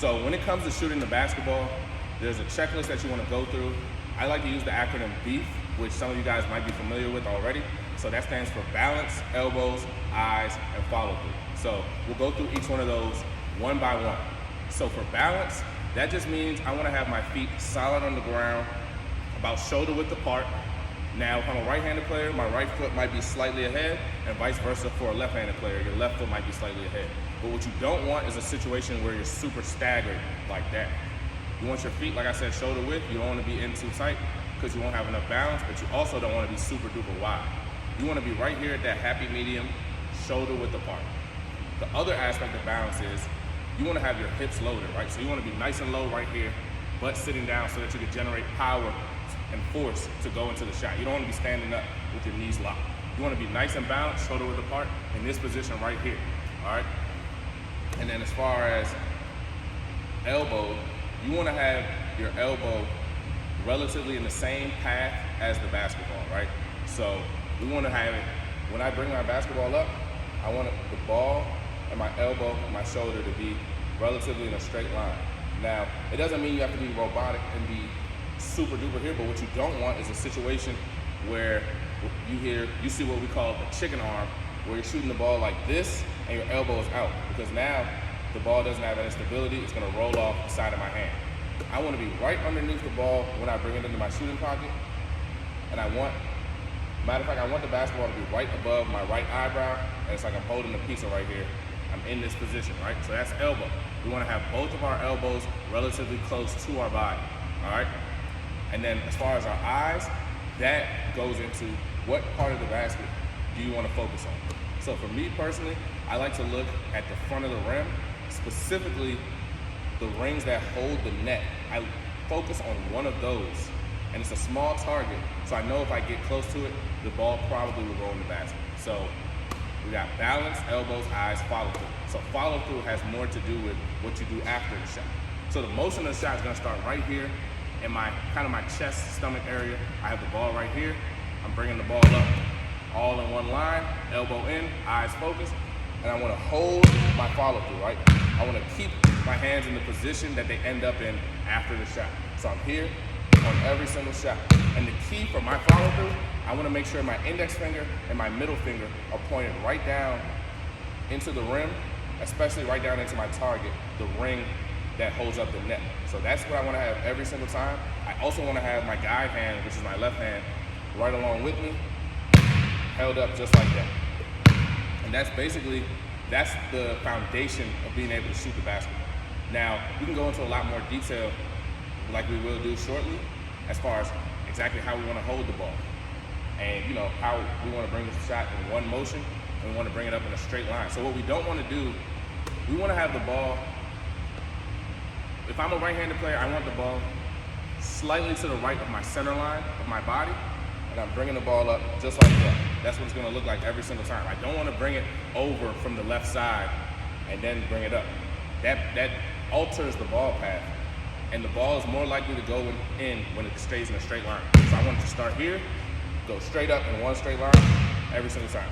So when it comes to shooting the basketball, there's a checklist that you want to go through. I like to use the acronym BEEF, which some of you guys might be familiar with already. So that stands for balance, elbows, eyes, and follow through. So we'll go through each one of those one by one. So for balance, that just means I want to have my feet solid on the ground, about shoulder width apart. Now, if I'm a right-handed player, my right foot might be slightly ahead, and vice versa for a left-handed player, your left foot might be slightly ahead. But what you don't want is a situation where you're super staggered like that. You want your feet, like I said, shoulder width. You don't want to be in too tight because you won't have enough balance, but you also don't want to be super duper wide. You want to be right here at that happy medium, shoulder width apart. The other aspect of balance is you want to have your hips loaded, right? So you want to be nice and low right here, butt sitting down so that you can generate power and force to go into the shot. You don't want to be standing up with your knees locked. You want to be nice and balanced, shoulder width apart, in this position right here, all right? And then as far as elbow, you want to have your elbow relatively in the same path as the basketball, right? So we want to have it, when I bring my basketball up, I want the ball and my elbow and my shoulder to be relatively in a straight line. Now, it doesn't mean you have to be robotic and be super duper here, but what you don't want is a situation where you see what we call the chicken arm, where you're shooting the ball like this and your elbow is out, because now the ball doesn't have any stability. It's going to roll off the side of my hand. I want to be right underneath the ball when I bring it into my shooting pocket, and matter of fact, I want the basketball to be right above my right eyebrow, and it's like I'm holding a pizza right here. I'm in this position, right? So that's elbow. We want to have both of our elbows relatively close to our body, all right? And then as far as our eyes, that goes into what part of the basket do you want to focus on. So for me personally, I like to look at the front of the rim, specifically the rings that hold the net. I focus on one of those, and it's a small target, so I know if I get close to it, the ball probably will go in the basket. So we got balance, elbows, eyes, follow through. So follow through has more to do with what you do after the shot. So the motion of the shot is going to start right here in my chest, stomach area. I have the ball right here. I'm bringing the ball up all in one line, elbow in, eyes focused, and I want to hold my follow through, right? I want to keep my hands in the position that they end up in after the shot. So I'm here on every single shot. And the key for my follow through, I want to make sure my index finger and my middle finger are pointed right down into the rim, especially right down into my target, the ring that holds up the net. So that's what I want to have every single time. I also want to have my guide hand, which is my left hand, right along with me, held up just like that. And that's the foundation of being able to shoot the basketball. Now, we can go into a lot more detail like we will do shortly as far as exactly how we want to hold the ball and how we want to bring the shot in one motion, and we want to bring it up in a straight line. So what we don't want to do, we want to have the ball, if I'm a right-handed player, I want the ball slightly to the right of my center line of my body, and I'm bringing the ball up just like that. That's what it's going to look like every single time. I don't want to bring it over from the left side and then bring it up. That alters the ball path, and the ball is more likely to go in when it stays in a straight line. So I want it to start here, go straight up in one straight line every single time.